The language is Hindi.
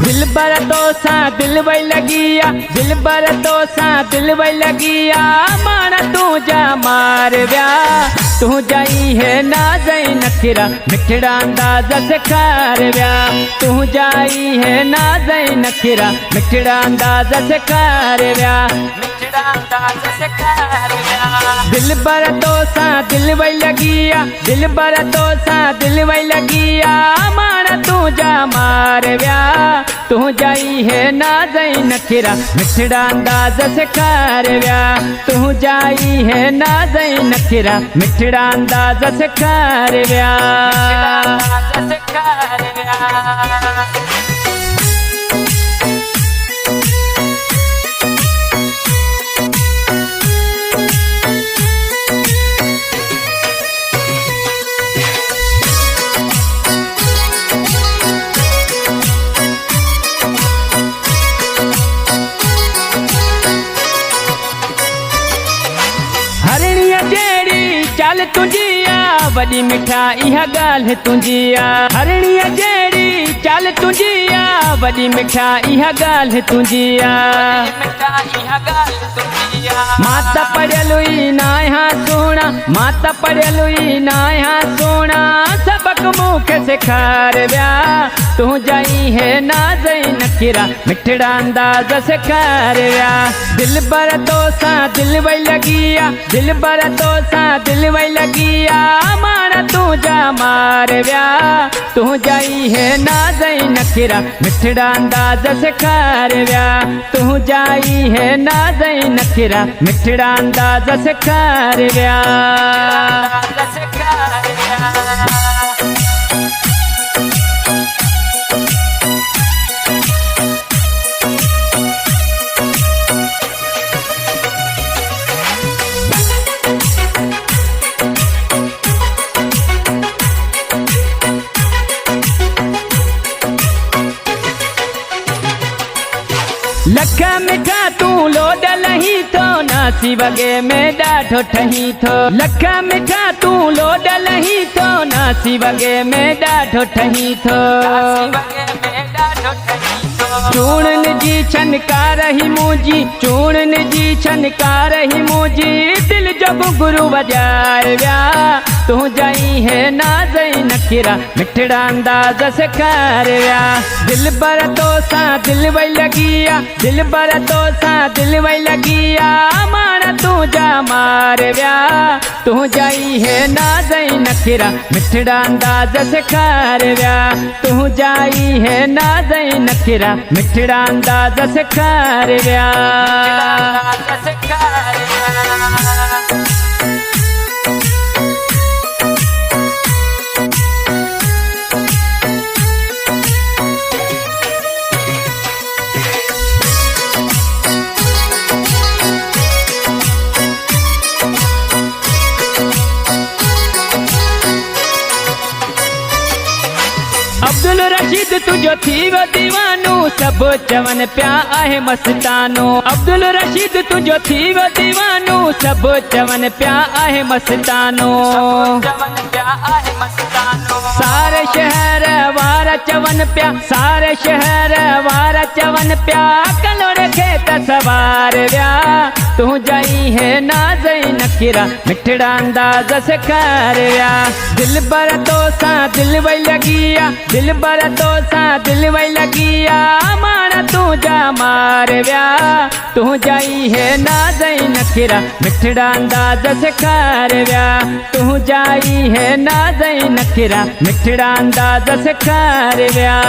दिल बर तो सा दिल वही लगिया, दिल बर तो सा दिल वही लगिया, माना तू जा मार व्या तू जाई है ना जाई नखरा मिठड़ा अंदाज से कार व्या तू जाई है ना जाई नखरा मिठड़ा अंदाज से कार व्या मिठड़ा अंदाज से कार व्या। दिल बर तो सा दिल वही लगिया, दिल बर तो सा दिल वही लगिया, माना तू जा मार व्या तू जाई है ना जाई नखरा मिठड़ा अंदाज से कार व्या तू जाई है ना जाई नखरा मिठड़ा अंदाज से कार व्या। हरणिया जेड़ी चाल तुझिया वॾी मिठा इहा ॻाल्हि तुझिया, हरणिया जेड़ी चाल तुझिया वॾी मिठा इहा ॻाल्हि तुझिया, माता पढ़ियलुई नाया सोना, माता पढ़ियलुई नाया सोना, सबक मूंखे सेखार व्या तू जाई है ना जाई नखरा मिठड़ा अंदाज से कार व्या। दिल बर तो सा दिल वही लगिया, दिल बर तो सा दिल वही लगिया, माना तू जा मार व्या तू जाई है ना जाई नखरा मिठड़ा अंदाज से कार व्या तू जाई है ना जाई नखरा मिठड़ा अंदाज से कार व्या। लखा मिठा तू लोड लही थो नासी वगे में ॾाढो ठही थो, लखा मिठा तू लोड लही थो नासी वगे में ॾाढो ठही थो, चूड़न जी छनकार ही मुझी, चूड़न जी छनकार ही मुझी, दिल जब गुरु बजार व्या तू जाई है ना जाई नखरा मिठड़ा अंदाज से कार व्या। दिल बर तो सा दिल वही लगिया, दिल बर तो सा दिल वही लगिया, माना तू जा मार व्या तू जाई है ना जाई नखरा मिठड़ा अंदाज से कार व्या तू जाई है ना जाई नखरा मिठड़ा अंदाज से कार व्या। अब्दुल रशीद तुझो थी वो दीवानो सब चवन प्या आहे मस्तानो, अब्दुल रशीद तुझो थी वो दीवानो सब चवन प्या आहे मस्तानो, सारे शहर वारा चवन प्या, सारे शहर वारा चवन प्या, कलोर खेत सवार व्या तू जाई है ना जाई नखरा मिठड़ा अंदाज से कार व्या। दिल बर तो सा दिल वही लगिया, दिल बर तो सा दिल वही लगिया, माना तू जा मार व्या तू जाई है ना जाई नखरा मिठड़ा अंदाज से कार व्या तू जाई है ना जाई नखरा मिठड़ा अंदाज से कार व्या।